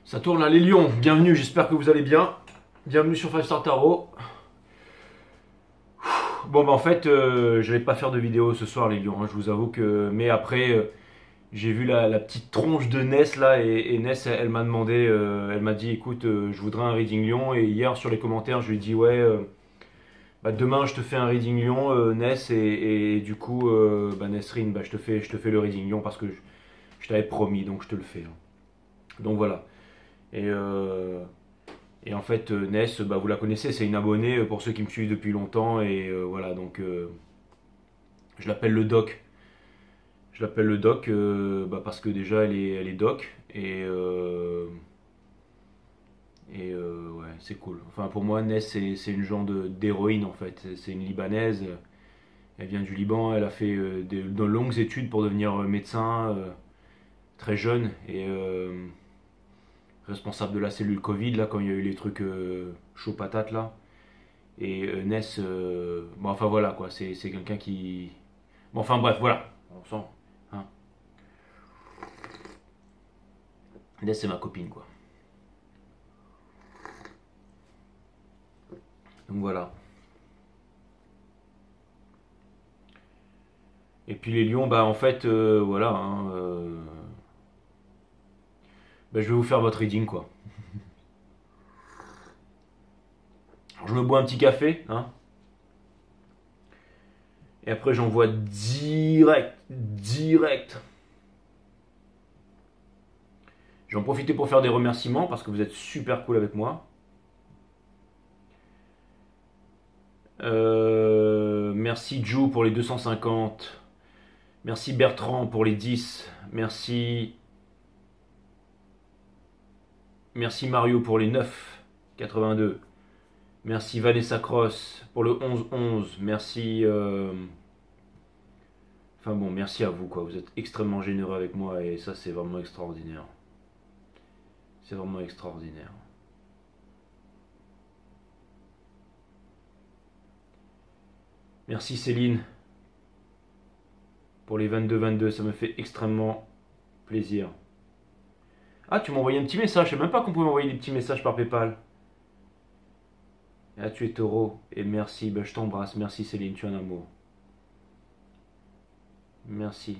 Ça tourne là, les lions, bienvenue, j'espère que vous allez bien. Bienvenue sur 5 Star Tarot. Bon bah en fait, je vais pas faire de vidéo ce soir les lions, hein, je vous avoue que... Mais après, j'ai vu la petite tronche de Ness là, et Ness elle m'a demandé, elle m'a dit écoute, je voudrais un reading lion. Et hier sur les commentaires, je lui ai dit ouais, bah, demain je te fais un reading lion Ness. Et du coup, bah, Nesrine, bah, je te fais le reading lion parce que je t'avais promis, donc je te le fais, hein. Donc voilà. Et, et en fait, Ness, bah, vous la connaissez, c'est une abonnée pour ceux qui me suivent depuis longtemps. Et voilà, donc je l'appelle le doc. Je l'appelle le doc bah, parce que déjà elle est doc. Ouais, c'est cool. Enfin, pour moi, Ness, c'est une genre d'héroïne en fait. C'est une Libanaise. Elle vient du Liban. Elle a fait de longues études pour devenir médecin très jeune. Et responsable de la cellule Covid, là, quand il y a eu les trucs chaud patate, là. Et Ness, bon, enfin voilà, quoi, c'est quelqu'un qui... Bon, enfin bref, voilà, on sent, hein. Ness, c'est ma copine, quoi. Donc voilà. Et puis les lions, bah en fait, voilà, hein, bah, je vais vous faire votre reading, quoi. Alors, je me bois un petit café, hein. Et après, j'envoie direct. Je vais en profiter pour faire des remerciements parce que vous êtes super cool avec moi. Merci Joe pour les 250. Merci Bertrand pour les 10. Merci Mario pour les 9,82. Merci Vanessa Cross pour le 11,11. Merci. Enfin bon, merci à vous, quoi. Vous êtes extrêmement généreux avec moi et ça, c'est vraiment extraordinaire. C'est vraiment extraordinaire. Merci Céline pour les 22,22. Ça me fait extrêmement plaisir. Ah, tu m'as envoyé un petit message. Je sais même pas qu'on pouvait m'envoyer des petits messages par PayPal. Ah, tu es taureau. Et merci, ben, je t'embrasse. Merci Céline, tu es un amour. Merci.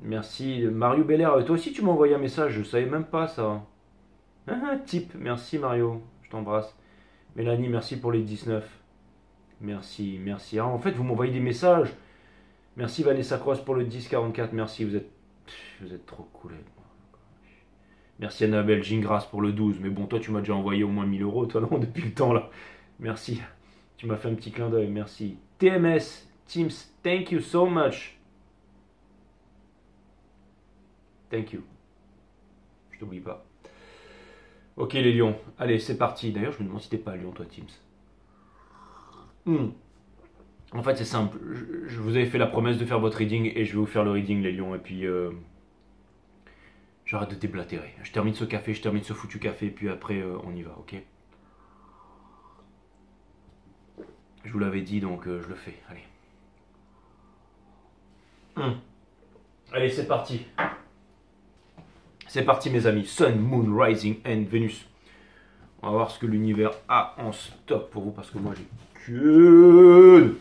Merci. Mario Belair, toi aussi tu m'as envoyé un message, je savais même pas ça. Ah, type, merci Mario, je t'embrasse. Mélanie, merci pour les 19. Merci. Ah, en fait, vous m'envoyez des messages. Merci Vanessa Cross pour le 10,44. Merci, vous êtes trop cool avec moi. Merci Annabelle Gingras pour le 12. Mais bon, toi, tu m'as déjà envoyé au moins 1000 euros, toi, non, depuis le temps, là. Merci. Tu m'as fait un petit clin d'œil, merci. TMS, Teams, thank you so much. Thank you. Je t'oublie pas. Ok, les lions. Allez, c'est parti. D'ailleurs, je me demande si t'es pas lion, toi, Teams. En fait, c'est simple. Je vous avais fait la promesse de faire votre reading et je vais vous faire le reading, les lions. Et puis, j'arrête de déblatérer. Je termine ce café, je termine ce foutu café, et puis après, on y va, ok? Je vous l'avais dit, donc je le fais. Allez. Allez, c'est parti. C'est parti, mes amis. Sun, Moon, Rising and Venus. On va voir ce que l'univers a en stock pour vous, parce que moi, j'ai que...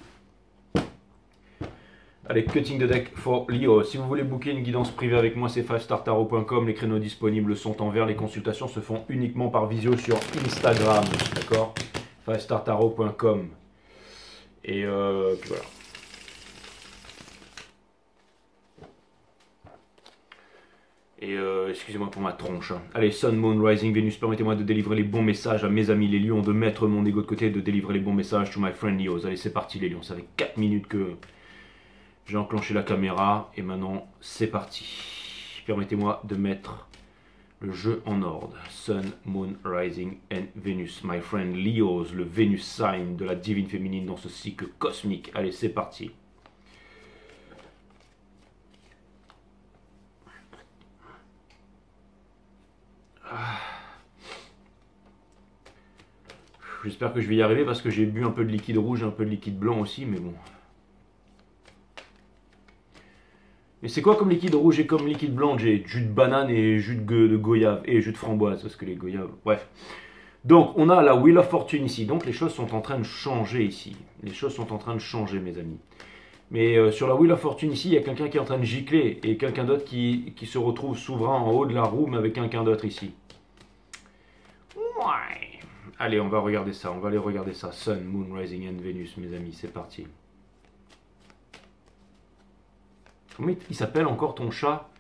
Allez, cutting the deck for Leo. Si vous voulez booker une guidance privée avec moi, c'est 5startarot.com. Les créneaux disponibles sont en vert. Les consultations se font uniquement par visio sur Instagram. D'accord? 5startarot.com. Et puis voilà. Et excusez-moi pour ma tronche, hein. Allez, Sun, Moon, Rising, Venus, permettez-moi de délivrer les bons messages à mes amis les lions, de mettre mon ego de côté, de délivrer les bons messages to my friend Leos. Allez, c'est parti les lions, ça fait 4 minutes que j'ai enclenché la caméra, et maintenant c'est parti. Permettez-moi de mettre le jeu en ordre. Sun, Moon, Rising and Venus, my friend Leos, le Venus sign de la divine féminine dans ce cycle cosmique. Allez, c'est parti. J'espère que je vais y arriver parce que j'ai bu un peu de liquide rouge et un peu de liquide blanc aussi, mais bon. Mais c'est quoi comme liquide rouge et comme liquide blanc? J'ai jus de banane et jus de goyave et jus de framboise, parce que les goyaves... Bref. Donc, on a la Wheel of Fortune ici. Donc, les choses sont en train de changer ici. Les choses sont en train de changer, mes amis. Mais sur la Wheel of Fortune ici, il y a quelqu'un qui est en train de gicler et quelqu'un d'autre qui se retrouve souverain en haut de la roue, mais avec quelqu'un d'autre ici. Ouais. Allez, on va regarder ça. On va aller regarder ça. Sun, Moon, Rising and Venus, mes amis. C'est parti. Comment il s'appelle encore ton chat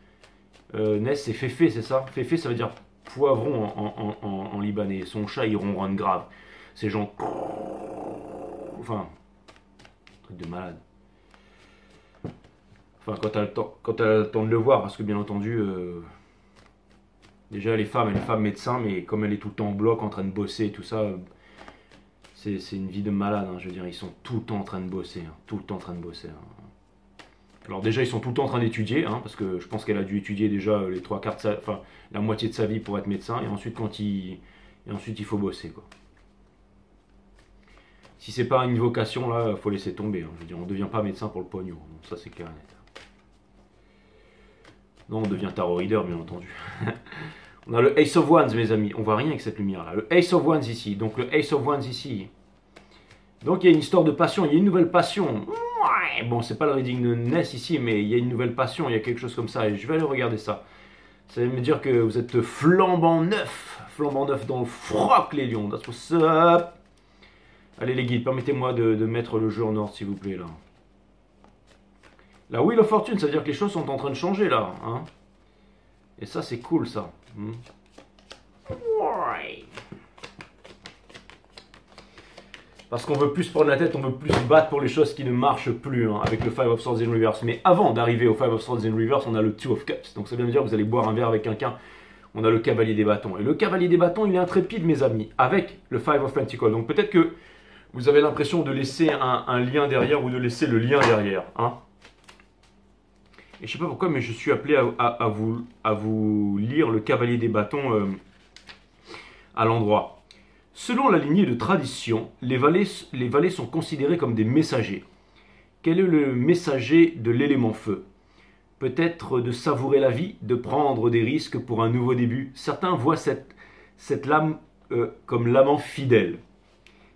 Ness, c'est Féfé, c'est ça? Féfé, ça veut dire poivron en libanais. Son chat, il ronronne grave. C'est genre... Enfin... Truc de malade. Enfin, quand t'as le temps de le voir, parce que bien entendu... Déjà, les femmes médecins, mais comme elle est tout le temps en bloc, en train de bosser et tout ça... C'est une vie de malade, hein, je veux dire. Ils sont tout le temps en train de bosser. Hein, tout le temps en train de bosser. Hein. Alors déjà, ils sont tout le temps en train d'étudier, hein, parce que je pense qu'elle a dû étudier déjà les trois quarts de sa, enfin, la moitié de sa vie pour être médecin, et ensuite, il faut bosser, quoi. Si c'est pas une vocation, là, il faut laisser tomber. Hein. Je veux dire, on ne devient pas médecin pour le pognon. Donc, ça, c'est clair et net. Non, on devient tarot reader, bien entendu. On a le Ace of Wands, mes amis. On voit rien avec cette lumière-là. Le Ace of Wands ici. Donc, le Ace of Wands ici. Donc, il y a une histoire de passion. Il y a une nouvelle passion. Ouais, bon, c'est pas le reading de Ness ici, mais il y a une nouvelle passion. Il y a quelque chose comme ça. Et je vais aller regarder ça. Ça va me dire que vous êtes flambant neuf. Flambant neuf dans le froc, les lions. That's what's up. Allez, les guides, permettez-moi de mettre le jeu en ordre, s'il vous plaît, là. La Wheel of Fortune, ça veut dire que les choses sont en train de changer, là. Hein, et ça, c'est cool, ça. Ouais. Parce qu'on veut plus se prendre la tête, on veut plus se battre pour les choses qui ne marchent plus, hein, avec le Five of Swords in Reverse. Mais avant d'arriver au Five of Swords in Reverse, on a le Two of Cups. Donc ça veut dire que vous allez boire un verre avec quelqu'un. On a le Cavalier des Bâtons. Et le Cavalier des Bâtons, il est intrépide, mes amis, avec le Five of Pentacles. Donc peut-être que vous avez l'impression de laisser un lien derrière ou de laisser le lien derrière. Hein. Et je ne sais pas pourquoi, mais je suis appelé à vous lire le Cavalier des Bâtons à l'endroit. Selon la lignée de tradition, les valets sont considérés comme des messagers. Quel est le messager de l'élément feu? Peut-être de savourer la vie, de prendre des risques pour un nouveau début. Certains voient cette lame comme l'amant fidèle.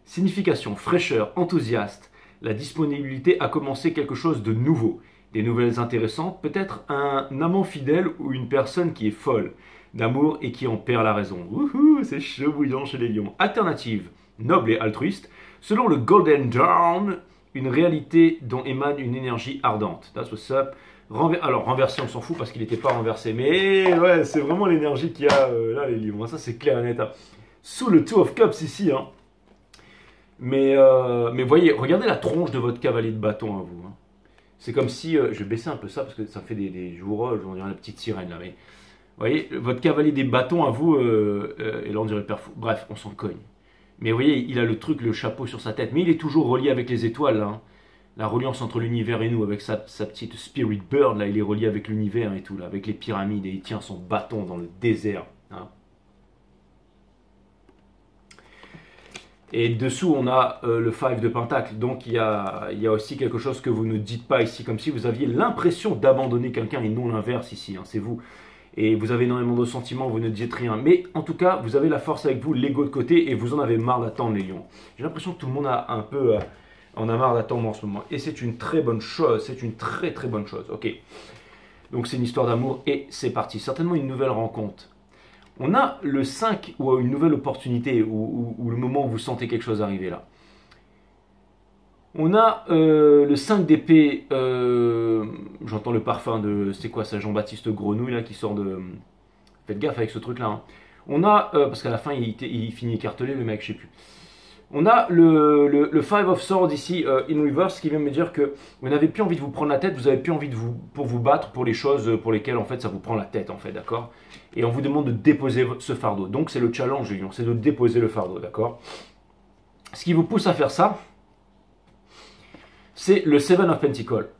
Signification, fraîcheur, enthousiaste. La disponibilité à commencer quelque chose de nouveau. Des nouvelles intéressantes, peut-être un amant fidèle ou une personne qui est folle d'amour et qui en perd la raison. Wouhou, c'est chaud bouillant chez les lions. Alternative, noble et altruiste. Selon le Golden Dawn, une réalité dont émane une énergie ardente. That's what's up. Alors, renversé, on s'en fout parce qu'il n'était pas renversé. Mais ouais, c'est vraiment l'énergie qu'il y a là, les lions. Ça, c'est clair et net. Hein. Sous le Two of Cups ici. Hein. Mais voyez, regardez la tronche de votre cavalier de bâton à vous. Hein. C'est comme si, je vais baisser un peu ça parce que ça fait des jours, on dirait la petite sirène là. Mais vous voyez, votre cavalier des bâtons à vous, et là on dirait père fou. Bref, on s'en cogne. Mais vous voyez, il a le truc, le chapeau sur sa tête. Mais il est toujours relié avec les étoiles. Hein. La reliance entre l'univers et nous, avec sa petite spirit bird, là, il est relié avec l'univers et tout, là, avec les pyramides. Et il tient son bâton dans le désert. Hein. Et dessous, on a le Five de Pentacle. Donc, il y a aussi quelque chose que vous ne dites pas ici, comme si vous aviez l'impression d'abandonner quelqu'un et non l'inverse ici. Hein, c'est vous. Et vous avez énormément de sentiments, vous ne dites rien. Mais en tout cas, vous avez la force avec vous, l'ego de côté, et vous en avez marre d'attendre, les lions. J'ai l'impression que tout le monde a un peu... on a marre d'attendre en ce moment. Et c'est une très bonne chose. C'est une très très bonne chose. Ok. Donc, c'est une histoire d'amour et c'est parti. Certainement une nouvelle rencontre. On a le 5 ou une nouvelle opportunité ou le moment où vous sentez quelque chose arriver là. On a le 5 d'épée, j'entends le parfum de, c'est quoi ça, Jean-Baptiste Grenouille là qui sort de... Faites gaffe avec ce truc là. Hein. On a, parce qu'à la fin il finit écartelé le mec, je sais plus. On a le Five of Swords ici, in reverse, qui vient me dire que vous n'avez plus envie de vous prendre la tête, vous n'avez plus envie de vous battre pour les choses pour lesquelles en fait ça vous prend la tête en fait, d'accord? Et on vous demande de déposer ce fardeau. Donc c'est le challenge, Lion, c'est de déposer le fardeau, d'accord? Ce qui vous pousse à faire ça, c'est le Seven of Pentacles.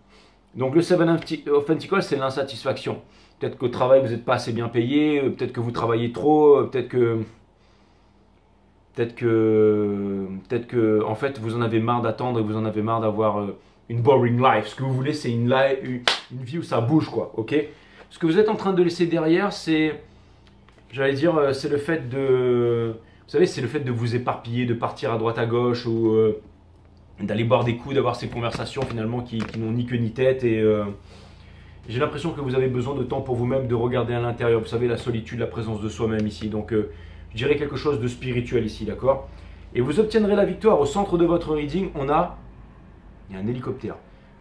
Donc le Seven of Pentacles, c'est l'insatisfaction. Peut-être qu'au travail, vous n'êtes pas assez bien payé, peut-être que vous travaillez trop, peut-être que, en fait, vous en avez marre d'attendre et vous en avez marre d'avoir une boring life. Ce que vous voulez, c'est une une vie où ça bouge, quoi, ok? Ce que vous êtes en train de laisser derrière, c'est, j'allais dire, c'est le fait de, vous savez, c'est le fait de vous éparpiller, de partir à droite à gauche ou d'aller boire des coups, d'avoir ces conversations finalement qui n'ont ni queue ni tête et j'ai l'impression que vous avez besoin de temps pour vous-même, de regarder à l'intérieur. Vous savez, la solitude, la présence de soi-même ici. Donc, je dirais quelque chose de spirituel ici, d'accord? Et vous obtiendrez la victoire. Au centre de votre reading, il y a un hélicoptère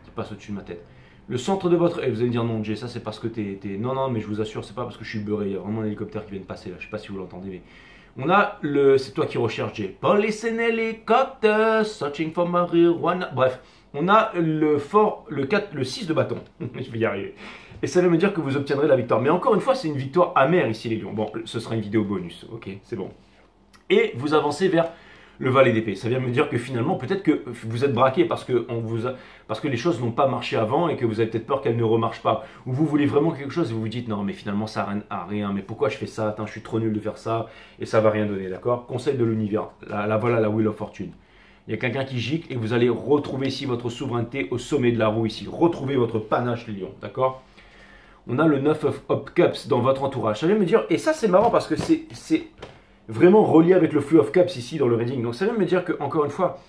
qui passe au-dessus de ma tête. Le centre de votre... Et vous allez me dire, non, Jay, ça c'est parce que t'es... Non, non, mais je vous assure, c'est pas parce que je suis beurré. Il y a vraiment un hélicoptère qui vient de passer là. Je sais pas si vous l'entendez, mais... On a le... C'est toi qui recherches, Jay. Police and helicopter, searching for marijuana. Bref, on a le fort, le 4, le 6 de bâton. Je vais y arriver. Et ça veut me dire que vous obtiendrez la victoire. Mais encore une fois, c'est une victoire amère ici, les lions. Bon, ce sera une vidéo bonus, ok, c'est bon. Et vous avancez vers le valet d'épée. Ça vient me dire que finalement, peut-être que vous êtes braqué parce que, parce que les choses n'ont pas marché avant et que vous avez peut-être peur qu'elles ne remarchent pas. Ou vous voulez vraiment quelque chose et vous vous dites non, mais finalement ça n'a rien. Mais pourquoi je fais ça? Attends, je suis trop nul de faire ça et ça va rien donner, d'accord? Conseil de l'univers. Voilà la Wheel of Fortune. Il y a quelqu'un qui gicle et vous allez retrouver ici votre souveraineté au sommet de la roue ici. Retrouvez votre panache, les lions, d'accord? On a le 9 of Cups dans votre entourage. Ça vient me dire, et ça c'est marrant parce que c'est vraiment relié avec le Fleur of Cups ici dans le reading. Donc ça vient me dire que, encore une fois,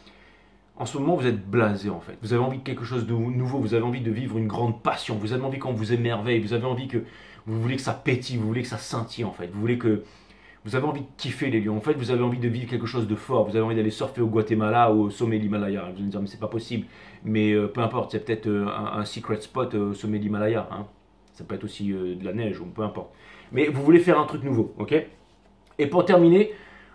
en ce moment vous êtes blasé en fait. Vous avez envie de quelque chose de nouveau, vous avez envie de vivre une grande passion, vous avez envie qu'on vous émerveille, vous avez envie que, vous voulez que ça pétille, vous voulez que ça scintille en fait. Vous avez envie de kiffer les lions, en fait vous avez envie de vivre quelque chose de fort, vous avez envie d'aller surfer au Guatemala ou au sommet de l'Himalaya. Vous allez me dire mais c'est pas possible, mais peu importe, il y a peut-être un secret spot au sommet de l'Himalaya. Hein. Ça peut être aussi de la neige ou peu importe. Mais vous voulez faire un truc nouveau, ok? Et pour terminer,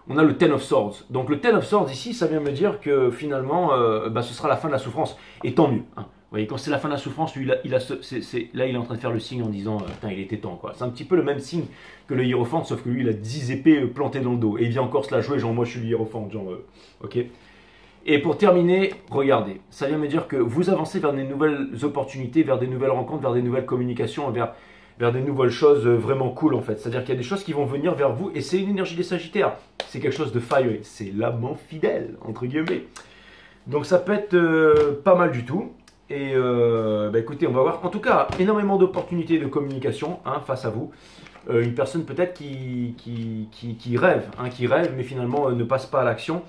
on a le Ten of Swords. Donc le Ten of Swords ici, ça vient me dire que finalement, ce sera la fin de la souffrance. Et tant mieux. Hein. Vous voyez, quand c'est la fin de la souffrance, lui, là, il est en train de faire le signe en disant putain, il était temps, quoi. C'est un petit peu le même signe que le Hiérophante, sauf que lui, il a 10 épées plantées dans le dos. Et il vient encore se la jouer, genre moi je suis le Hiérophante, genre, ok. Et pour terminer, regardez, ça vient me dire que vous avancez vers des nouvelles opportunités, vers des nouvelles rencontres, vers des nouvelles communications, vers des nouvelles choses vraiment cool en fait. C'est-à-dire qu'il y a des choses qui vont venir vers vous et c'est une énergie des Sagittaires. C'est quelque chose de fiery, c'est l'amant fidèle, entre guillemets. Donc ça peut être pas mal du tout. Et écoutez, on va voir. En tout cas, énormément d'opportunités de communication face à vous. Une personne peut-être qui rêve, mais finalement ne passe pas à l'action.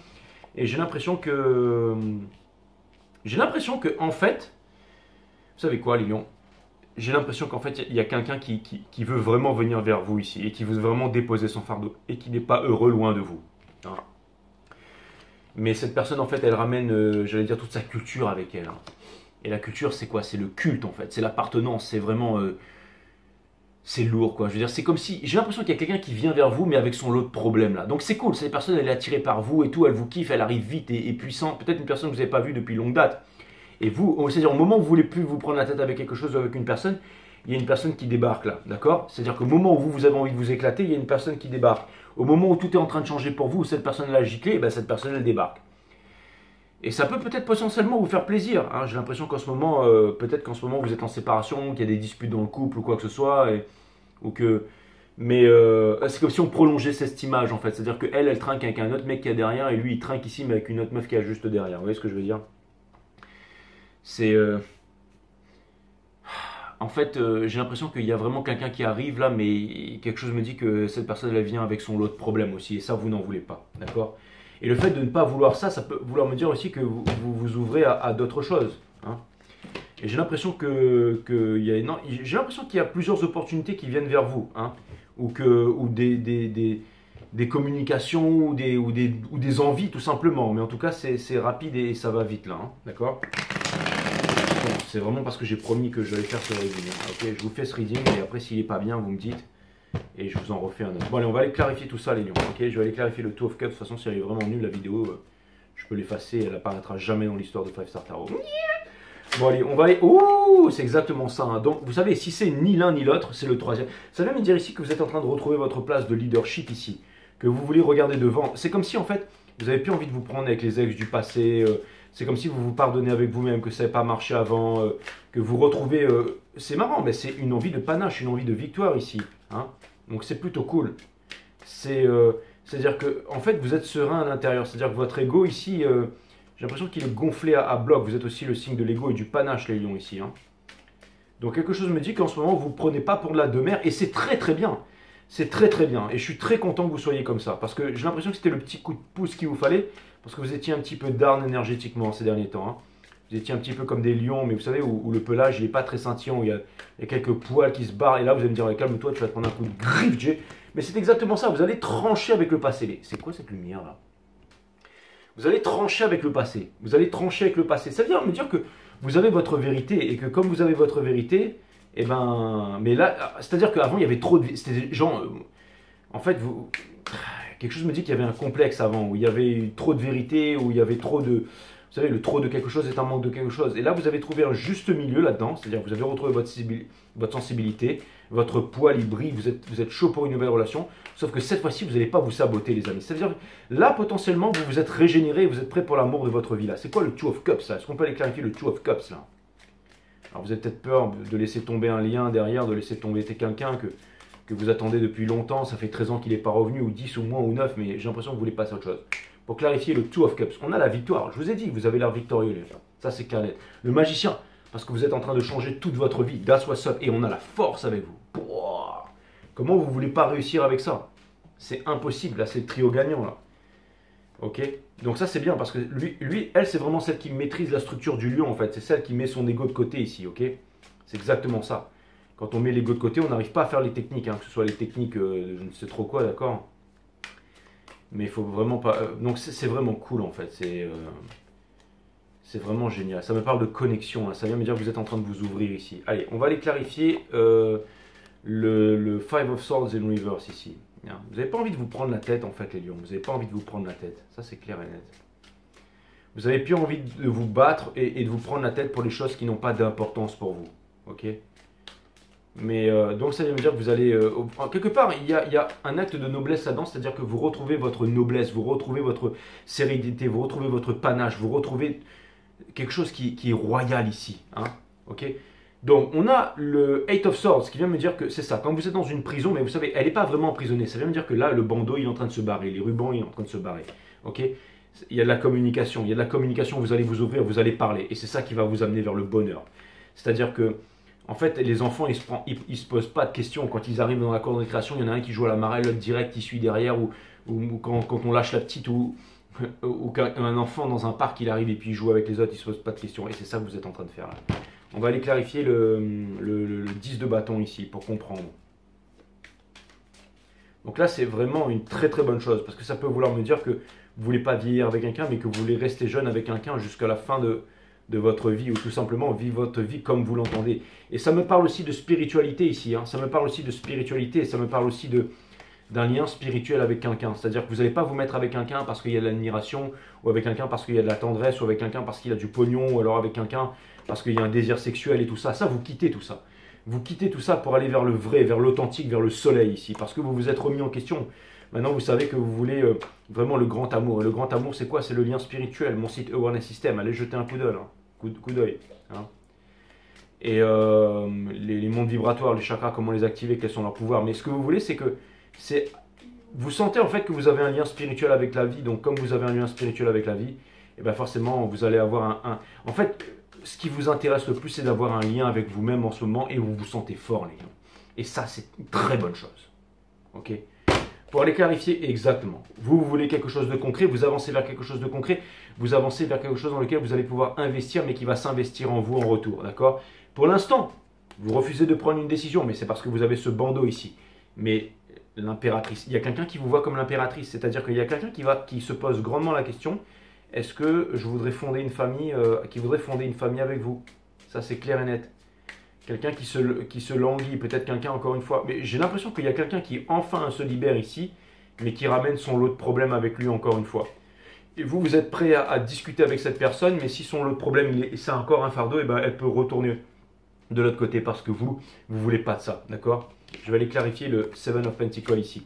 Et j'ai l'impression que, en fait, vous savez quoi, les lions? J'ai l'impression qu'en fait, il y a quelqu'un qui veut vraiment venir vers vous ici et qui veut vraiment déposer son fardeau et qui n'est pas heureux loin de vous. Hein. Mais cette personne, en fait, elle ramène, j'allais dire, toute sa culture avec elle. Hein. Et la culture, c'est quoi? C'est le culte, en fait. C'est l'appartenance. C'est vraiment... c'est lourd, quoi. Je veux dire, c'est comme si... J'ai l'impression qu'il y a quelqu'un qui vient vers vous, mais avec son lot de problèmes, là. Donc c'est cool. Cette personne, elle est attirée par vous et tout. Elle vous kiffe, elle arrive vite et puissante. Peut-être une personne que vous n'avez pas vue depuis longue date. Et vous, c'est-à-dire au moment où vous ne voulez plus vous prendre la tête avec quelque chose ou avec une personne, il y a une personne qui débarque là, d'accord? C'est-à-dire qu'au moment où vous avez envie de vous éclater, il y a une personne qui débarque. Au moment où tout est en train de changer pour vous, où cette personne a giclé, cette personne elle débarque. Et ça peut-être potentiellement vous faire plaisir. Hein. J'ai l'impression qu'en ce moment, peut-être qu'en ce moment vous êtes en séparation, qu'il y a des disputes dans le couple ou quoi que ce soit, mais c'est comme si on prolongeait cette image en fait. C'est-à-dire qu'elle, elle trinque avec un autre mec qui est derrière et lui il trinque ici mais avec une autre meuf qui est juste derrière. Vous voyez ce que je veux dire? C'est... En fait, j'ai l'impression qu'il y a vraiment quelqu'un qui arrive là, mais quelque chose me dit que cette personne elle vient avec son lot de problèmes aussi, et ça vous n'en voulez pas, d'accord? Et le fait de ne pas vouloir ça, ça peut vouloir me dire aussi que vous ouvrez à d'autres choses. Hein. Et j'ai l'impression j'ai l'impression qu'il y a plusieurs opportunités qui viennent vers vous, hein, ou des communications ou des envies tout simplement. Mais en tout cas, c'est rapide et ça va vite là, hein, d'accord? Bon, c'est vraiment parce que j'ai promis que j'allais faire ce reading. Ok, je vous fais ce reading et après s'il n'est pas bien, vous me dites et je vous en refais un autre. Bon allez, on va aller clarifier tout ça les lions. Ok, je vais aller clarifier le Two of Cups. De toute façon, si elle est vraiment nulle la vidéo, je peux l'effacer. Elle apparaîtra jamais dans l'histoire de Five Star Tarot. Bon allez, on va aller... Ouh, c'est exactement ça. Hein. Donc vous savez, si c'est ni l'un ni l'autre, c'est le troisième. Ça vient me dire ici que vous êtes en train de retrouver votre place de leadership ici, que vous voulez regarder devant. C'est comme si en fait, vous n'avez plus envie de vous prendre avec les ex du passé. C'est comme si vous vous pardonnez avec vous-même, que ça n'avait pas marché avant, que vous retrouvez... c'est marrant, mais c'est une envie de panache, une envie de victoire ici. Hein. Donc c'est plutôt cool. C'est-à-dire que en fait, vous êtes serein à l'intérieur. C'est-à-dire que votre ego ici... j'ai l'impression qu'il est gonflé à bloc. Vous êtes aussi le signe de l'ego et du panache, les lions, ici. Hein. Donc quelque chose me dit qu'en ce moment, vous ne prenez pas pour de la demeure, et c'est très très bien. C'est très très bien, et je suis très content que vous soyez comme ça, parce que j'ai l'impression que c'était le petit coup de pouce qu'il vous fallait, parce que vous étiez un petit peu down énergétiquement ces derniers temps. Hein. Vous étiez un petit peu comme des lions, mais vous savez, où le pelage n'est pas très scintillant, où il y a quelques poils qui se barrent, et là vous allez me dire, calme-toi, tu vas te prendre un coup de griffe, Jay. Mais c'est exactement ça, vous allez trancher avec le passé. C'est quoi cette lumière là? Vous allez trancher avec le passé. Vous allez trancher avec le passé. Ça veut me dire que vous avez votre vérité, et que comme vous avez votre vérité, eh ben, mais là, c'est-à-dire qu'avant il y avait trop de, c'était des gens, en fait, quelque chose me dit qu'il y avait un complexe avant, où il y avait trop de vérité, où il y avait trop de, vous savez, le trop de quelque chose est un manque de quelque chose. Et là, vous avez trouvé un juste milieu là-dedans, c'est-à-dire que vous avez retrouvé votre sensibilité, votre poil, il brille, vous êtes chaud pour une nouvelle relation, sauf que cette fois-ci, vous n'allez pas vous saboter, les amis. C'est-à-dire que là, potentiellement, vous vous êtes régénéré, vous êtes prêt pour l'amour de votre vie, là. C'est quoi le Two of Cups, là? Est-ce qu'on peut aller clarifier le Two of Cups, là? Alors, vous avez peut-être peur de laisser tomber un lien derrière, de laisser tomber quelqu'un que vous attendez depuis longtemps, ça fait 13 ans qu'il n'est pas revenu, ou 10 ou moins, ou 9, mais j'ai l'impression que vous voulez passer à autre chose. Pour clarifier le Two of Cups, on a la victoire. Je vous ai dit, vous avez l'air victorieux, les gars. Ça, c'est clair net. Le magicien, parce que vous êtes en train de changer toute votre vie. That's what's up. Et on a la force avec vous. Pouah. Comment vous ne voulez pas réussir avec ça? C'est impossible. Là, c'est le trio gagnant, là. Ok? Donc ça, c'est bien, parce que elle, c'est vraiment celle qui maîtrise la structure du lion, en fait. C'est celle qui met son ego de côté ici, ok? C'est exactement ça. Quand on met l'ego de côté, on n'arrive pas à faire les techniques, hein, que ce soit les techniques, je ne sais trop quoi, d'accord? Mais il faut vraiment pas. Donc c'est vraiment cool en fait. C'est vraiment génial. Ça me parle de connexion. Hein. Ça vient me dire que vous êtes en train de vous ouvrir ici. Allez, on va aller clarifier le Five of Swords in Reverse ici. Hein. Vous n'avez pas envie de vous prendre la tête en fait, les lions. Vous n'avez pas envie de vous prendre la tête. Ça c'est clair et net. Vous n'avez plus envie de vous battre et de vous prendre la tête pour les choses qui n'ont pas d'importance pour vous. Ok? Mais donc ça veut dire que vous allez, quelque part, il y a un acte de noblesse là-dedans, c'est-à-dire que vous retrouvez votre noblesse, vous retrouvez votre sérénité, vous retrouvez votre panache, vous retrouvez quelque chose qui est royal ici. Hein, ok. Donc on a le Eight of Swords qui vient me dire que c'est ça, quand vous êtes dans une prison, mais vous savez, elle n'est pas vraiment emprisonnée, ça vient me dire que là, le bandeau il est en train de se barrer, les rubans il est en train de se barrer. Ok. Il y a de la communication, vous allez vous ouvrir, vous allez parler, et c'est ça qui va vous amener vers le bonheur. C'est-à-dire que en fait, les enfants, ils se posent pas de questions. Quand ils arrivent dans la cour de récréation, il y en a un qui joue à la marelle, l'autre direct, il suit derrière. Ou quand on lâche la petite, ou qu'un enfant dans un parc, il arrive et puis il joue avec les autres, il se pose pas de questions. Et c'est ça que vous êtes en train de faire là. On va aller clarifier le 10 de bâton ici, pour comprendre. Donc là, c'est vraiment une très très bonne chose. Parce que ça peut vouloir me dire que vous voulez pas vieillir avec quelqu'un, mais que vous voulez rester jeune avec quelqu'un jusqu'à la fin de votre vie, ou tout simplement vivre votre vie comme vous l'entendez. Et ça me parle aussi de spiritualité ici, hein. Ça me parle aussi de spiritualité, et ça me parle aussi d'un lien spirituel avec quelqu'un. C'est-à-dire que vous n'allez pas vous mettre avec quelqu'un parce qu'il y a de l'admiration, ou avec quelqu'un parce qu'il y a de la tendresse, ou avec quelqu'un parce qu'il y a du pognon, ou alors avec quelqu'un parce qu'il y a un désir sexuel et tout ça. Ça, vous quittez tout ça. Vous quittez tout ça pour aller vers le vrai, vers l'authentique, vers le soleil ici, parce que vous vous êtes remis en question. Maintenant, vous savez que vous voulez vraiment le grand amour. Et le grand amour, c'est quoi? C'est le lien spirituel. Mon site Awareness System, allez jeter un coup d'œil. Hein. Coup d'œil. Hein. Et les mondes vibratoires, les chakras, comment les activer, quels sont leurs pouvoirs. Mais ce que vous voulez, c'est que vous sentez en fait que vous avez un lien spirituel avec la vie. Donc, comme vous avez un lien spirituel avec la vie, et bien forcément, vous allez avoir En fait, ce qui vous intéresse le plus, c'est d'avoir un lien avec vous-même en ce moment et vous vous sentez fort, les gars. Et ça, c'est une très bonne chose. Ok? Pour aller clarifier exactement, vous voulez quelque chose de concret, vous avancez vers quelque chose de concret, vous avancez vers quelque chose dans lequel vous allez pouvoir investir, mais qui va s'investir en vous en retour, d'accord? Pour l'instant, vous refusez de prendre une décision, mais c'est parce que vous avez ce bandeau ici. Mais l'impératrice, il y a quelqu'un qui vous voit comme l'impératrice, c'est-à-dire qu'il y a quelqu'un qui se pose grandement la question, est-ce que je voudrais fonder une famille, qui voudrait fonder une famille avec vous? Ça, c'est clair et net. Quelqu'un qui se languit, peut-être quelqu'un encore une fois. Mais j'ai l'impression qu'il y a quelqu'un qui enfin se libère ici, mais qui ramène son lot de problèmes avec lui encore une fois. Et vous, vous êtes prêt à discuter avec cette personne, mais si son lot de problèmes, c'est encore un fardeau, et ben elle peut retourner de l'autre côté parce que vous voulez pas de ça, d'accord? Je vais aller clarifier le Seven of Pentacles ici.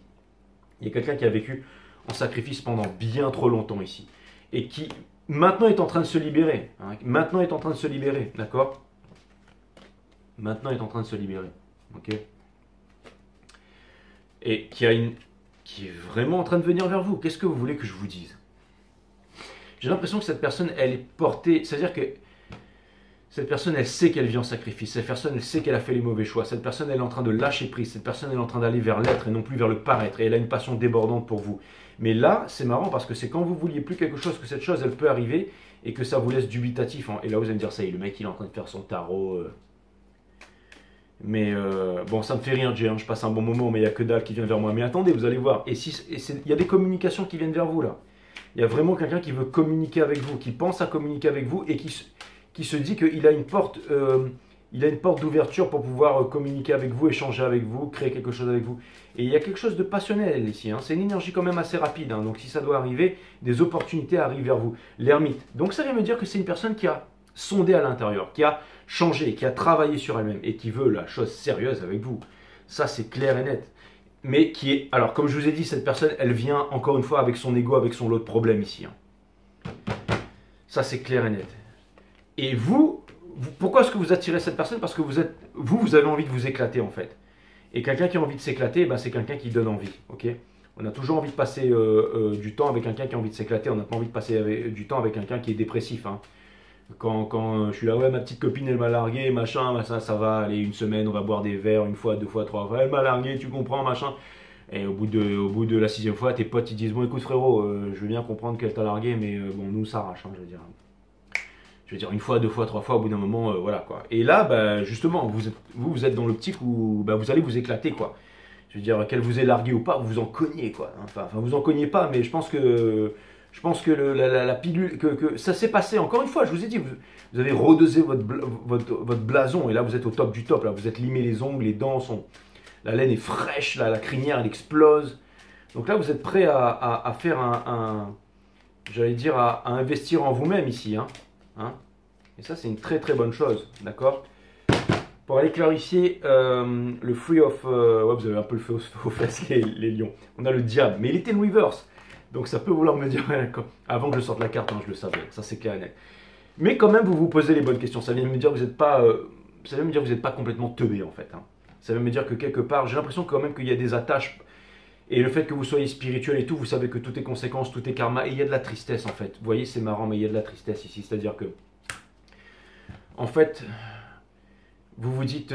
Il y a quelqu'un qui a vécu en sacrifice pendant bien trop longtemps ici, et qui maintenant est en train de se libérer. Hein, maintenant est en train de se libérer, d'accord? Maintenant est en train de se libérer, ok? Et qui est vraiment en train de venir vers vous. Qu'est-ce que vous voulez que je vous dise? J'ai l'impression que cette personne, elle est portée, c'est-à-dire que Cette personne, elle sait qu'elle vit en sacrifice. Cette personne, elle sait qu'elle a fait les mauvais choix. Cette personne, elle est en train de lâcher prise. Cette personne, elle est en train d'aller vers l'être et non plus vers le paraître. Et elle a une passion débordante pour vous. Mais là, c'est marrant parce que c'est quand vous vouliez plus quelque chose que cette chose, elle peut arriver et que ça vous laisse dubitatif. Et là, vous allez me dire, ça y est, le mec, il est en train de faire son tarot. Mais bon, ça me fait rire, Jay, hein, je passe un bon moment, mais il n'y a que dalle qui vient vers moi. Mais attendez, vous allez voir. Il y a des communications qui viennent vers vous, là. Il y a vraiment quelqu'un qui veut communiquer avec vous, qui pense à communiquer avec vous et qui se dit qu'il a une porte, d'ouverture pour pouvoir communiquer avec vous, échanger avec vous, créer quelque chose avec vous. Et il y a quelque chose de passionnel ici. Hein. C'est une énergie quand même assez rapide. Hein. Donc si ça doit arriver, des opportunités arrivent vers vous. L'ermite. Donc ça vient me dire que c'est une personne qui a sondé à l'intérieur, qui a changé, qui a travaillé sur elle-même et qui veut la chose sérieuse avec vous. Ça, c'est clair et net. Mais qui est... Alors, comme je vous ai dit, cette personne, elle vient encore une fois avec son ego, avec son lot de problèmes ici. Hein. Ça, c'est clair et net. Et pourquoi est-ce que vous attirez cette personne? Parce que vous avez envie de vous éclater en fait. Et quelqu'un qui a envie de s'éclater, ben, c'est quelqu'un qui donne envie. Okay, on a toujours envie de passer du temps avec quelqu'un qui a envie de s'éclater. On n'a pas envie de passer du temps avec quelqu'un qui est dépressif. Hein. Quand je suis là, ouais, ma petite copine, elle m'a largué, machin, ça va, allez, une semaine, on va boire des verres, une fois, deux fois, trois fois, elle m'a largué, tu comprends, machin. Et au bout de la 6e fois, tes potes, ils disent, bon, écoute frérot, je veux bien comprendre qu'elle t'a largué, mais bon, nous, ça arrache, hein, je veux dire, une fois, deux fois, trois fois, au bout d'un moment, voilà, quoi. Et là, bah, justement, vous êtes dans l'optique où bah, vous allez vous éclater, quoi. Je veux dire, qu'elle vous ait largué ou pas, vous en cognez, quoi. Enfin, vous en cognez pas, mais je pense que la pilule, que ça s'est passé, encore une fois, je vous ai dit, vous avez redosé votre blason, et là, vous êtes au top du top, là, vous êtes limé les ongles, les dents la laine est fraîche, là, la crinière, elle explose. Donc là, vous êtes prêt à faire j'allais dire, à investir en vous-même ici, hein. Et ça, c'est une très très bonne chose, d'accord? Pour aller clarifier le free of... ouais, vous avez un peu le feu aux fesses, les lions. On a le diable, mais il était in reverse. Donc ça peut vouloir me dire, avant que je sorte la carte, hein, je le savais, ça c'est clair et net. Mais quand même, vous vous posez les bonnes questions. Ça vient me dire que vous n'êtes pas, ça vient me dire que vous n'êtes pas complètement teubé en fait. Hein. Ça vient me dire que quelque part, j'ai l'impression quand même qu'il y a des attaches. Et le fait que vous soyez spirituel et tout, vous savez que tout est conséquence, tout est karma. Et il y a de la tristesse en fait. Vous voyez, c'est marrant, mais il y a de la tristesse ici. C'est-à-dire que, en fait, vous vous dites...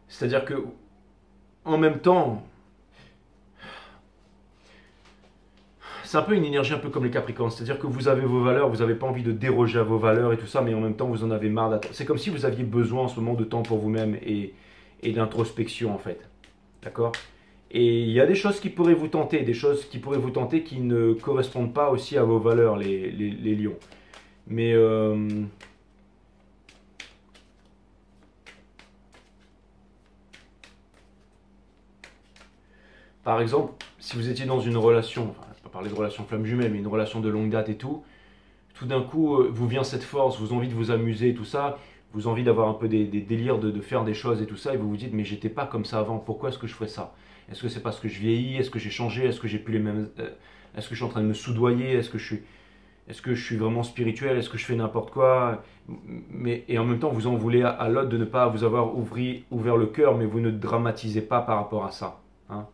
c'est-à-dire que, en même temps... C'est un peu une énergie un peu comme les Capricornes, c'est-à-dire que vous avez vos valeurs, vous n'avez pas envie de déroger à vos valeurs et tout ça, mais en même temps vous en avez marre d'attendre. C'est comme si vous aviez besoin en ce moment de temps pour vous-même et d'introspection en fait. D'accord? Et il y a des choses qui pourraient vous tenter, qui ne correspondent pas aussi à vos valeurs, les lions. Mais... par exemple, si vous étiez dans une relation, enfin, je ne vais pas parler de relation flamme jumelle, mais une relation de longue date et tout d'un coup, vous vient cette force, vous envie de vous amuser et tout ça, vous envie d'avoir un peu des délires de faire des choses et tout ça, et vous vous dites, mais j'étais pas comme ça avant, pourquoi est-ce que je ferais ça? Est-ce que c'est parce que je vieillis? Est-ce que j'ai changé? Est-ce que j'ai plus les mêmes... est-ce que je suis en train de me soudoyer? Est-ce que je suis vraiment spirituel? Est-ce que je fais n'importe quoi? Et en même temps, vous en voulez à l'autre de ne pas vous avoir ouvert le cœur, mais vous ne dramatisez pas par rapport à ça. Hein.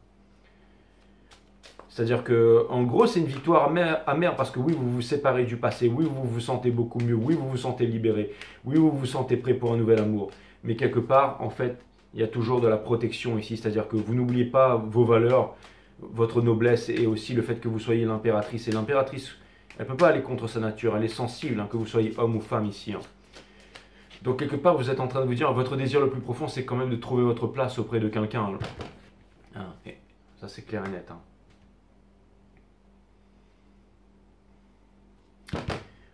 C'est-à-dire que, en gros, c'est une victoire amère parce que oui, vous vous séparez du passé, oui, vous vous sentez beaucoup mieux, oui, vous vous sentez libéré, oui, vous vous sentez prêt pour un nouvel amour. Mais quelque part, en fait, il y a toujours de la protection ici, c'est-à-dire que vous n'oubliez pas vos valeurs, votre noblesse et aussi le fait que vous soyez l'impératrice. Et l'impératrice, elle ne peut pas aller contre sa nature, elle est sensible, hein, que vous soyez homme ou femme ici. Hein. Donc quelque part, vous êtes en train de vous dire, votre désir le plus profond, c'est quand même de trouver votre place auprès de quelqu'un. Hein. Et ça, c'est clair et net. Hein.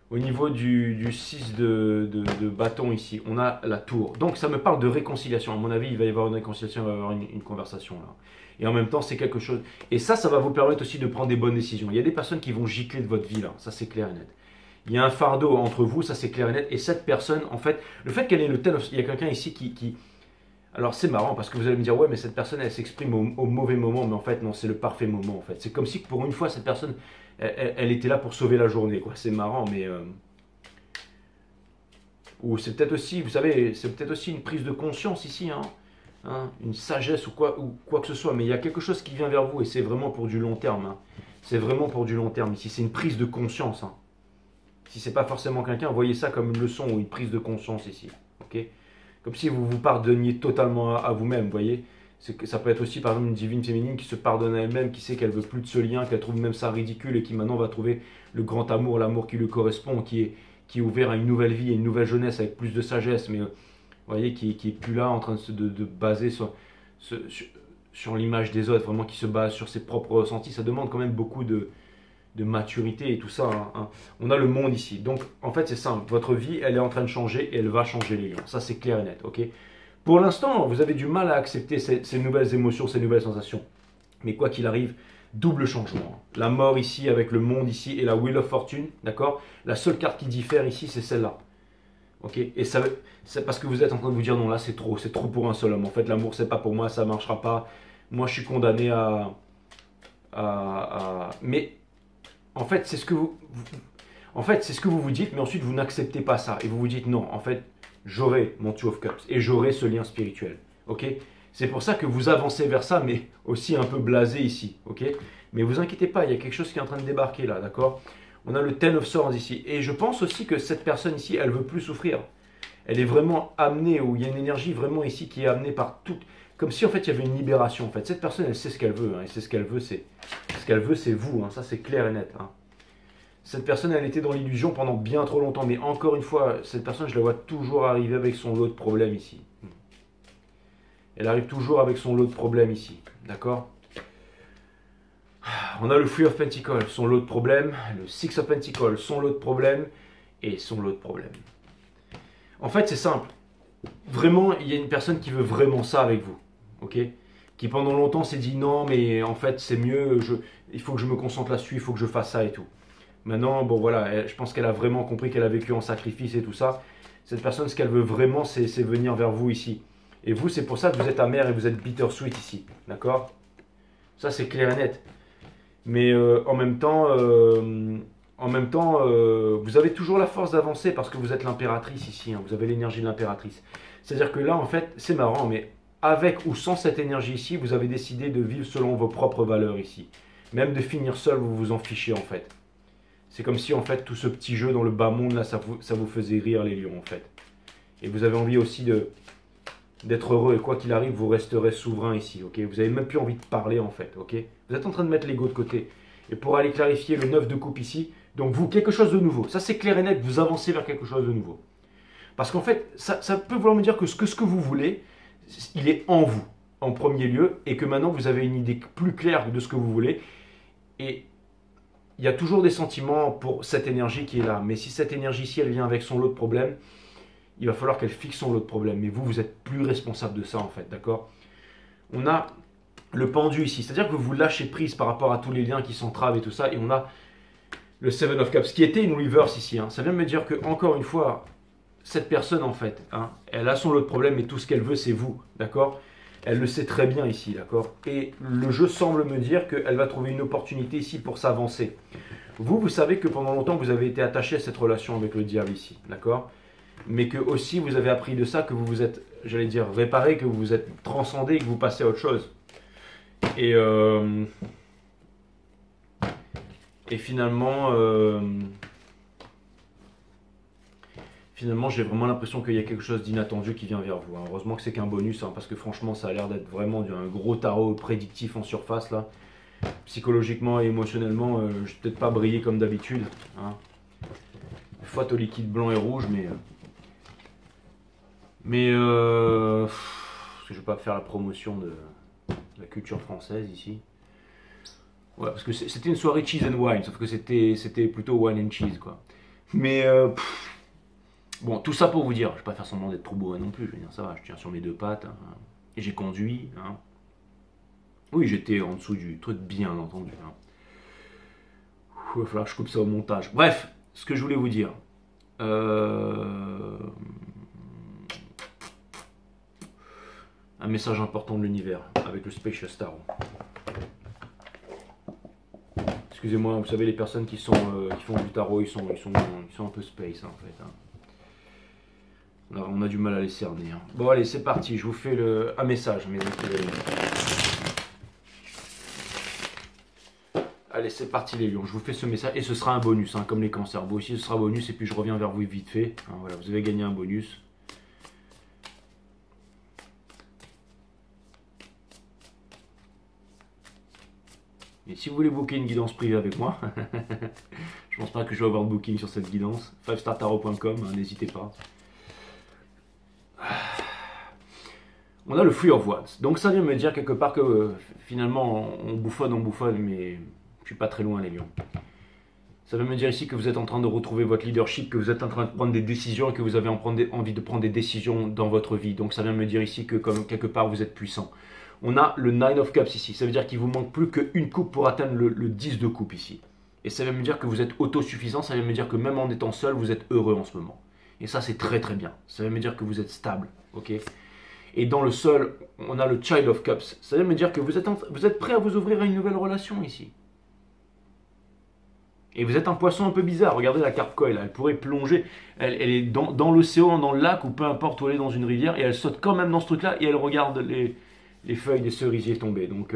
Au niveau du 6 de bâton ici, on a la tour. Donc ça me parle de réconciliation. À mon avis, il va y avoir une réconciliation, il va y avoir une conversation là. Et en même temps, c'est quelque chose... Et ça va vous permettre aussi de prendre des bonnes décisions. Il y a des personnes qui vont gicler de votre vie là, ça c'est clair et net. Il y a un fardeau entre vous, ça c'est clair et net. Et cette personne, en fait, le fait qu'elle ait le tel... Il y a quelqu'un ici qui... Alors c'est marrant parce que vous allez me dire, ouais mais cette personne elle s'exprime au mauvais moment, mais en fait non, c'est le parfait moment en fait. C'est comme si pour une fois cette personne, elle était là pour sauver la journée, quoi. C'est marrant, mais... Ou c'est peut-être aussi, vous savez, c'est peut-être aussi une prise de conscience ici, hein, une sagesse ou quoi que ce soit, mais il y a quelque chose qui vient vers vous et c'est vraiment pour du long terme. Hein. C'est vraiment pour du long terme ici, c'est une prise de conscience. Hein. Si c'est pas forcément quelqu'un, voyez ça comme une leçon ou une prise de conscience ici. Ok? Comme si vous vous pardonniez totalement à vous-même, vous voyez? Ça peut être aussi par exemple une divine féminine qui se pardonne à elle-même, qui sait qu'elle veut plus de ce lien, qu'elle trouve même ça ridicule et qui maintenant va trouver le grand amour, l'amour qui lui correspond, qui est ouvert à une nouvelle vie, à une nouvelle jeunesse avec plus de sagesse, mais vous voyez, qui est plus là en train de baser sur l'image des autres, vraiment qui se base sur ses propres ressentis. Ça demande quand même beaucoup de maturité et tout ça. Hein. On a le monde ici. Donc, en fait, c'est simple. Votre vie, elle est en train de changer et elle va changer, les lions. Ça, c'est clair et net. Ok? Pour l'instant, vous avez du mal à accepter ces nouvelles émotions, ces nouvelles sensations. Mais quoi qu'il arrive, double changement. La mort ici avec le monde ici et la Wheel of Fortune. D'accord? La seule carte qui diffère ici, c'est celle-là. Ok? Et c'est parce que vous êtes en train de vous dire non, là, c'est trop pour un seul homme. En fait, l'amour, c'est pas pour moi, ça marchera pas. Moi, je suis condamné Mais en fait, c'est ce que vous vous dites, mais ensuite vous n'acceptez pas ça. Et vous vous dites non, en fait, j'aurai mon Two of Cups et j'aurai ce lien spirituel. Ok? C'est pour ça que vous avancez vers ça, mais aussi un peu blasé ici. Ok? Mais vous inquiétez pas, il y a quelque chose qui est en train de débarquer là, d'accord? On a le Ten of Swords ici. Et je pense aussi que cette personne ici, elle veut plus souffrir. Elle est vraiment amenée, ou il y a une énergie vraiment ici qui est amenée par tout. Comme si en fait il y avait une libération. En fait, cette personne, elle sait ce qu'elle veut. Hein, et c'est ce qu'elle veut, c'est vous. Hein, ça, c'est clair et net. Hein. Cette personne, elle était dans l'illusion pendant bien trop longtemps. Mais encore une fois, cette personne, je la vois toujours arriver avec son lot de problèmes ici. Elle arrive toujours avec son lot de problèmes ici. D'accord? On a le Three of Pentacles, son lot de problèmes. Le Six of Pentacles, son lot de problèmes. Et son lot de problèmes. En fait, c'est simple. Vraiment, il y a une personne qui veut vraiment ça avec vous. Ok? Qui pendant longtemps s'est dit non, mais en fait, c'est mieux. Il faut que je me concentre là-dessus, il faut que je fasse ça et tout. Maintenant, bon voilà, je pense qu'elle a vraiment compris qu'elle a vécu en sacrifice et tout ça. Cette personne, ce qu'elle veut vraiment, c'est venir vers vous ici. Et vous, c'est pour ça que vous êtes amer et vous êtes bittersweet ici. D'accord? Ça, c'est clair et net. Mais en même temps, vous avez toujours la force d'avancer parce que vous êtes l'impératrice ici. Hein. Vous avez l'énergie de l'impératrice. C'est-à-dire que là, en fait, c'est marrant, mais avec ou sans cette énergie ici, vous avez décidé de vivre selon vos propres valeurs ici. Même de finir seul, vous vous en fichez en fait. C'est comme si en fait tout ce petit jeu dans le bas monde là, ça vous faisait rire les lions en fait. Et vous avez envie aussi d'être heureux et quoi qu'il arrive, vous resterez souverain ici. Ok? Vous n'avez même plus envie de parler en fait. Ok? Vous êtes en train de mettre l'ego de côté. Et pour aller clarifier le 9 de coupe ici, donc vous, quelque chose de nouveau. Ça c'est clair et net, vous avancez vers quelque chose de nouveau. Parce qu'en fait, ça peut vouloir me dire que ce que vous voulez, il est en vous, en premier lieu, et que maintenant vous avez une idée plus claire de ce que vous voulez. Et il y a toujours des sentiments pour cette énergie qui est là. Mais si cette énergie-ci, elle vient avec son lot de problèmes, il va falloir qu'elle fixe son lot de problèmes. Mais vous êtes plus responsable de ça, en fait, d'accord? On a le pendu ici, c'est-à-dire que vous lâchez prise par rapport à tous les liens qui s'entravent et tout ça. Et on a le Seven of Cups, qui était une reverse ici. Hein. Ça vient de me dire que, encore une fois, cette personne, en fait, hein, elle a son lot de problèmes et tout ce qu'elle veut, c'est vous, d'accord? Elle le sait très bien ici, d'accord? Et le jeu semble me dire qu'elle va trouver une opportunité ici pour s'avancer. Vous savez que pendant longtemps, vous avez été attaché à cette relation avec le diable ici, d'accord? Mais que aussi, vous avez appris de ça, que vous vous êtes, j'allais dire, réparé, que vous vous êtes transcendé et que vous passez à autre chose. Et finalement... Finalement, j'ai vraiment l'impression qu'il y a quelque chose d'inattendu qui vient vers vous. Hein. Heureusement que c'est qu'un bonus, hein, parce que franchement, ça a l'air d'être vraiment un gros tarot prédictif en surface, là. Psychologiquement et émotionnellement, je vais peut-être pas briller comme d'habitude. Hein. Faute au liquide blanc et rouge, mais parce que je vais pas faire la promotion de la culture française ici. Ouais, parce que c'était une soirée cheese and wine, sauf que c'était plutôt wine and cheese, quoi. Mais... bon, tout ça pour vous dire, je ne vais pas faire semblant d'être trop bourré non plus, je veux dire, ça va, je tiens sur mes deux pattes, hein, et j'ai conduit, hein. Oui, j'étais en dessous du truc, bien entendu, hein. Il va falloir que je coupe ça au montage. Bref, ce que je voulais vous dire, un message important de l'univers, avec le Spacious Tarot. Excusez-moi, vous savez, les personnes qui font du tarot, ils sont un peu space, hein, en fait, hein. Là, on a du mal à les cerner. Hein. Bon, allez, c'est parti. Je vous fais un message, mes amis. Allez, c'est parti les lions, je vous fais ce message et ce sera un bonus, hein, comme les cancers. Vous aussi, ce sera un bonus et puis je reviens vers vous vite fait. Hein, voilà, vous avez gagné un bonus. Et si vous voulez booker une guidance privée avec moi, je pense pas que je vais avoir de booking sur cette guidance. 5startarot.com, hein, n'hésitez pas. On a le Free of Wands. Donc ça vient me dire quelque part que finalement on bouffonne, mais je suis pas très loin les lions. Ça veut me dire ici que vous êtes en train de retrouver votre leadership, que vous êtes en train de prendre des décisions et que vous avez envie de prendre des décisions dans votre vie. Donc ça vient me dire ici que comme quelque part vous êtes puissant. On a le Nine of Cups ici. Ça veut dire qu'il vous manque plus qu'une coupe pour atteindre le 10 de coupe ici. Et ça vient me dire que vous êtes autosuffisant. Ça vient me dire que même en étant seul, vous êtes heureux en ce moment. Et ça c'est très très bien. Ça veut me dire que vous êtes stable. Ok. Et dans le sol, on a le Child of Cups. Ça veut me dire que vous êtes prêt à vous ouvrir à une nouvelle relation ici. Et vous êtes un poisson un peu bizarre. Regardez la carpe koi là. Elle pourrait plonger. Elle est dans l'océan, dans le lac ou peu importe où elle est dans une rivière. Et elle saute quand même dans ce truc là et elle regarde les feuilles des cerisiers tomber. Donc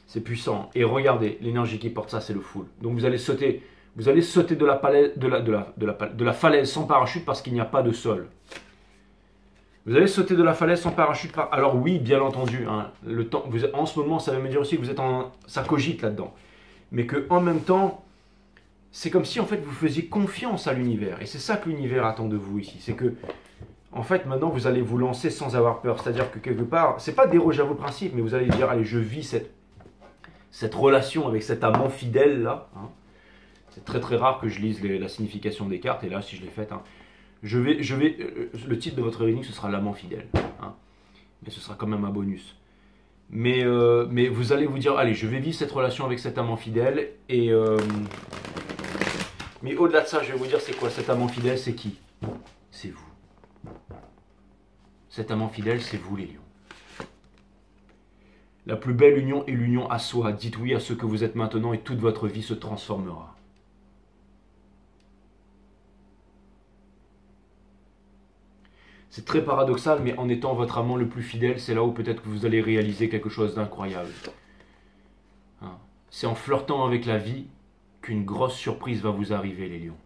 c'est puissant. Et regardez l'énergie qui porte ça, c'est le full. Donc vous allez sauter de la falaise sans parachute parce qu'il n'y a pas de sol. Vous allez sauter de la falaise sans parachute. Alors oui, bien entendu, hein, en ce moment, ça veut me dire aussi que vous êtes ça cogite là-dedans. Mais que en même temps, c'est comme si en fait vous faisiez confiance à l'univers. Et c'est ça que l'univers attend de vous ici. C'est que, en fait, maintenant vous allez vous lancer sans avoir peur. C'est-à-dire que quelque part, c'est pas déroger à vos principes, mais vous allez dire, allez, je vis cette relation avec cet amant fidèle là. Hein. C'est très très rare que je lise la signification des cartes. Et là, si je l'ai faite, hein, le titre de votre reading, ce sera l'amant fidèle. Hein. Mais ce sera quand même un bonus. Mais vous allez vous dire, allez, je vais vivre cette relation avec cet amant fidèle. Mais au-delà de ça, je vais vous dire, c'est quoi cet amant fidèle? C'est qui? C'est vous. Cet amant fidèle, c'est vous les lions. La plus belle union est l'union à soi. Dites oui à ce que vous êtes maintenant et toute votre vie se transformera. C'est très paradoxal, mais en étant votre amant le plus fidèle, c'est là où peut-être que vous allez réaliser quelque chose d'incroyable. Hein. C'est en flirtant avec la vie qu'une grosse surprise va vous arriver, les lions.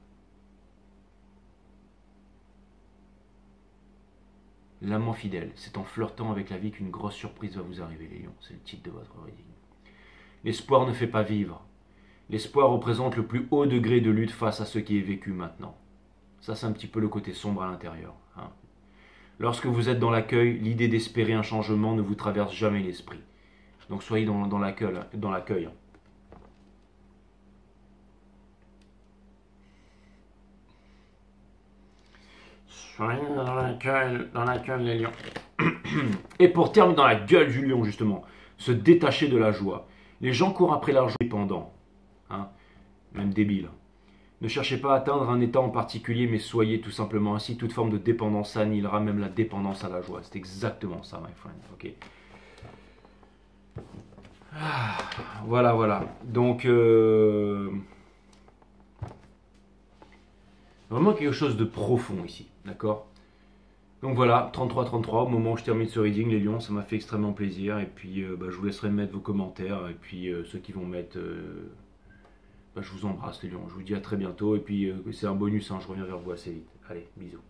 L'amant fidèle, c'est en flirtant avec la vie qu'une grosse surprise va vous arriver, les lions. C'est le titre de votre reading. L'espoir ne fait pas vivre. L'espoir représente le plus haut degré de lutte face à ce qui est vécu maintenant. Ça, c'est un petit peu le côté sombre à l'intérieur. Hein. Lorsque vous êtes dans l'accueil, l'idée d'espérer un changement ne vous traverse jamais l'esprit. Donc soyez dans l'accueil. Soyez dans l'accueil les lions. Et pour terminer dans la gueule du lion justement, se détacher de la joie. Les gens courent après l'argent dépendant. Hein, même débile. Ne cherchez pas à atteindre un état en particulier, mais soyez tout simplement ainsi. Toute forme de dépendance annihilera même la dépendance à la joie. C'est exactement ça, my friend. Ok. Ah, voilà. Donc, vraiment quelque chose de profond ici, d'accord? Donc voilà, 33-33, au moment où je termine ce reading, les lions, ça m'a fait extrêmement plaisir. Et puis, je vous laisserai mettre vos commentaires. Et puis, ceux qui vont mettre... je vous embrasse les lions, je vous dis à très bientôt et puis c'est un bonus, hein, je reviens vers vous assez vite. Allez, bisous.